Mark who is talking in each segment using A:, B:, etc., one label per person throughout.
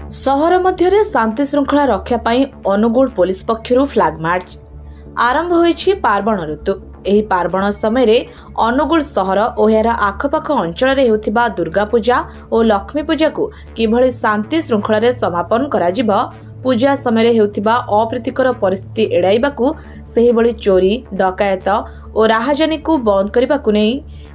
A: सहर मध्य शांति श्रृंखला रक्षा पाई Angul police पक्षरु flag march आरंभ होईछि पार्वण ऋतु। एही पार्वण समय रे अनुगुल सहर और यार आखपाख अंचल रे हेउथिबा दुर्गा पूजा और लक्ष्मी पूजा को किभଳି शांति श्रृंखला रे समापन कराजिबा, पूजा समय रे हेउथिबा अप्रीतिकर परिस्थिति एड़ाइबाकू सेही भଳି चोरी डकायत और राहाजानी को बंद करबाकू नै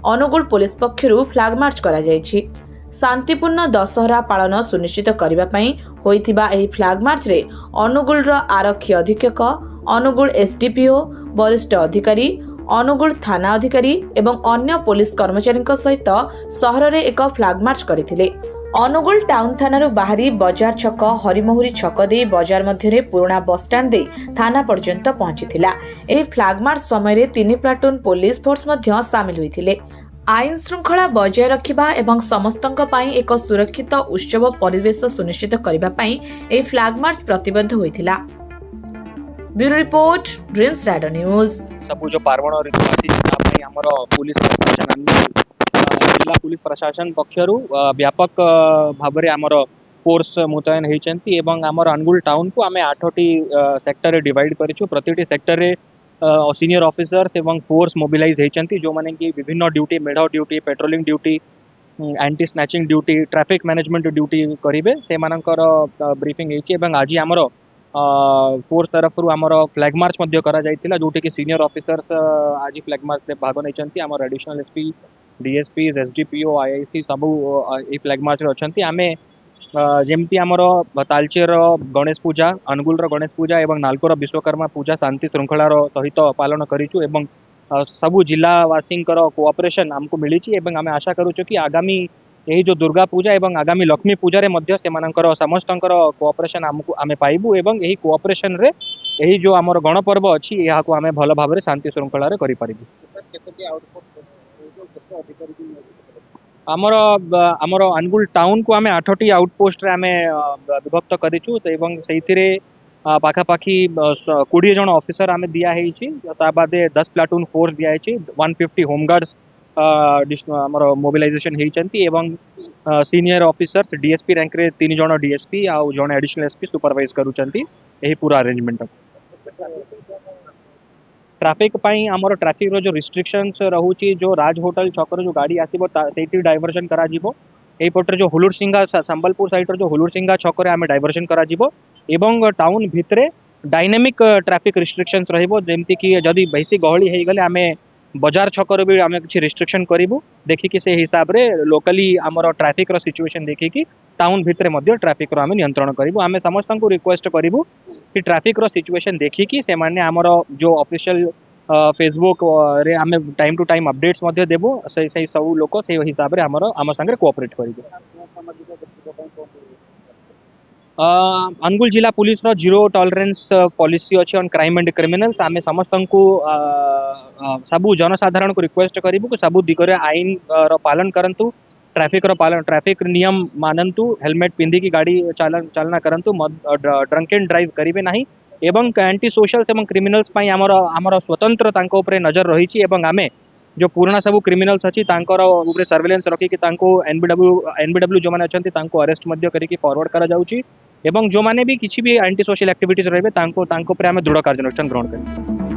A: अनुगुल पुलिस पक्षरु फ्लैग मार्च करा जायछि। शांतिपूर्ण दशहरा पालन सुनिश्चित करबा पई होइथिबा एही फ्लैग मार्च रे अनुगुल रो आरक्षी अधीक्षक, अनुगुल एसडीपीओ, वरिष्ठ अधिकारी, अनुगुल थाना अधिकारी एवं अन्य पुलिस कर्मचारी सहित सहर रे एक फ्लैग मार्च करथिले। अनुगुल टाउन थाना बाहरी बजार छक हरिमहुरी छक दे बजार मध्य पुराना बस स्टैंड दे थाना पर्यंत पहुंचीथिला। एही फ्लैग मार्च समय रे 3 प्लाटून पुलिस फोर्स मध्य शामिल होइथिले। आईन श्रृंखला बजाय रखिबा एवं समस्तंक पई एक सुरक्षित उत्सव परिवेश सुनिश्चित करिबा पई ए फ्लैग मार्च प्रतिबद्ध होइथिला। Bureau report, dreams rider news.
B: सब जो पार्वण ऋतु आसी हमर पुलिस प्रशासन जिला पुलिस प्रशासन पक्षरु व्यापक भाबरे हमर फोर्स मुतयन होइचंती एवं हमर अनुगुल टाउन को आमे 8टी सेक्टर रे डिवाइड करिछु। प्रतिटी सेक्टर रे सीनियर ऑफिसर्स एवं फोर्स मोबिलाइज होइचंती जो माने कि विभिन्न ड्यूटी, मेढ duty, patrolling duty, anti snatching duty, traffic management duty करिवे। से मानकर ब्रीफिंग हेछि एवं आज हमर फोर्स तरफ आमर फ्लैग मार्च मध्य करा जाइतिला, जोटी कि सीनियर ऑफिसर्स आज फ्लैग मार्च रे भाग नैचंती। आमर additional SP, DSP, SDPO, IIC सबू ए फ्लैग मार्च रे अछंती। आमे जेमती आमर तालचेर गणेश पूजा, अनुगुल गणेश पूजा एवं नालकोर विश्वकर्मा पूजा शांति श्रृंखलार सहित पालन करिछु एवं सबू जिलावासी कोऑपरेशन आमको मिली एवं आमे आशा करूछु कि आगामी यही जो दुर्गा पूजा एवं आगामी लक्ष्मी पूजा रे मध्य सेमानकर समस्तंकर कोऑपरेशन आमको आमे पाइबु एवं यही कोऑपरेशन रे यही जो आमर गणपर्व अछि या को आमे भल भाबरे शांति श्रृंखला रे करि परिबु। आमर आमर अनुगुल टाउन को आमे 8टी आउटपोस्ट रे आमे विभक्त करिछु एवं सेइथिरे पाखापाखी 20 जन ऑफिसर आमे दिया हेछि। ता बादे 10 प्लाटून फोर्स दिया हेछि, 150 होमगार्ड्स आमर मोबिलाइजेशन हेइचंती एवं सीनियर ऑफिसर्स डीएसपी रैंक रे 3 जन डीएसपी आ जन एडिशनल एसपी सुपरवाइज करूचंती एही पूरा अरेंजमेंट। ट्रैफिक पाई आमर ट्रैफिक रो जो रिस्ट्रिक्शंस रहउची, जो राज होटल छकर जो गाड़ी आसीबो सेठी डाइवर्जन करा जिवो। एही पटर जो हुलुरसिंगा संबलपुर साइड रो जो हुलुरसिंगा छक रे आमे डाइवर्जन करा जिवो एवं टाउन भितरे डायनामिक ट्रैफिक रिस्ट्रिक्शंस रहिबो। जेमति कि जदी बेसी गहली हेइ गले आमे बजार छकर भी आमे किछि रिस्ट्रिक्शन करिवु, देखि कि से हिसाब रे लोकली आमर ट्रैफिक रो सिचुएशन देखि कि टाउन भितरे मध्य ट्रैफिक रो आमे नियंत्रण करिवु। आमे समस्त को रिक्वेस्ट करिवु कि ट्रैफिक रो सिचुएशन देखि कि से माने आमर जो ऑफिशियल फेसबुक रे आमे टाइम टू टाइम अपडेट्स मध्य देबो। से सब लोक से हिसाब रे आम संगे कोऑपरेट करिवु। अनुगुल जिला पुलिस रो 0 टॉलरेंस पॉलिसी अच्छी ऑन क्राइम एंड क्रिमिनल्स। आमे समस्त को सबू जनसाधारण को रिक्वेस्ट करिवु कि सबू दिगरे आईन रो पालन करंतु, ट्रैफिक रो पालन, ट्रैफिक नियम मानंतु, हेलमेट पिंधि की गाड़ी चालना करंतु, ड्रंक एंड ड्राइव करिवे नाही एवं एंटी सोशल्स एवं क्रिमिनल्स पाई आमर स्वतंत्र तांको ऊपर नजर रही एवं आमे जो पुराना सब क्रिमिनल्स अच्छी तांकर ऊपर सर्वेलेंस रखी कि तांको एनबीडब्ल्यू जो माने अछंती तांको अरेस्ट मध्य करिकि फॉरवर्ड करा जाउची एवं जो माने भी किछि भी एंटी सोशल एक्टिविटीज रहबे तांको ऊपर आमे दृढ़ कार्यानुष्ठान ग्रहण करिबो।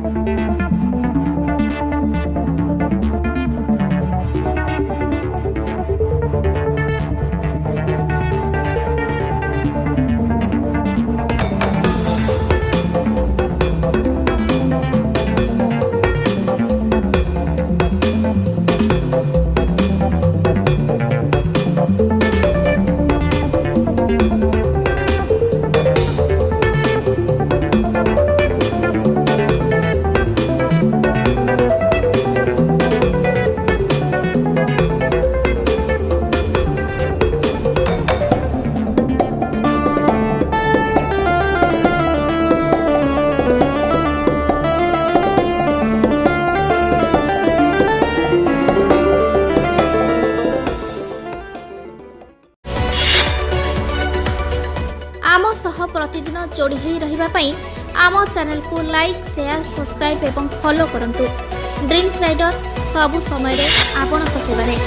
C: आम सह प्रतिदिन जोड़ी होई रहिबा पई आम चैनल को लाइक, शेयर, सब्सक्राइब एवं फॉलो करंतु। ड्रीम्स राइडर सबु समय रे आपन को सेवा रे।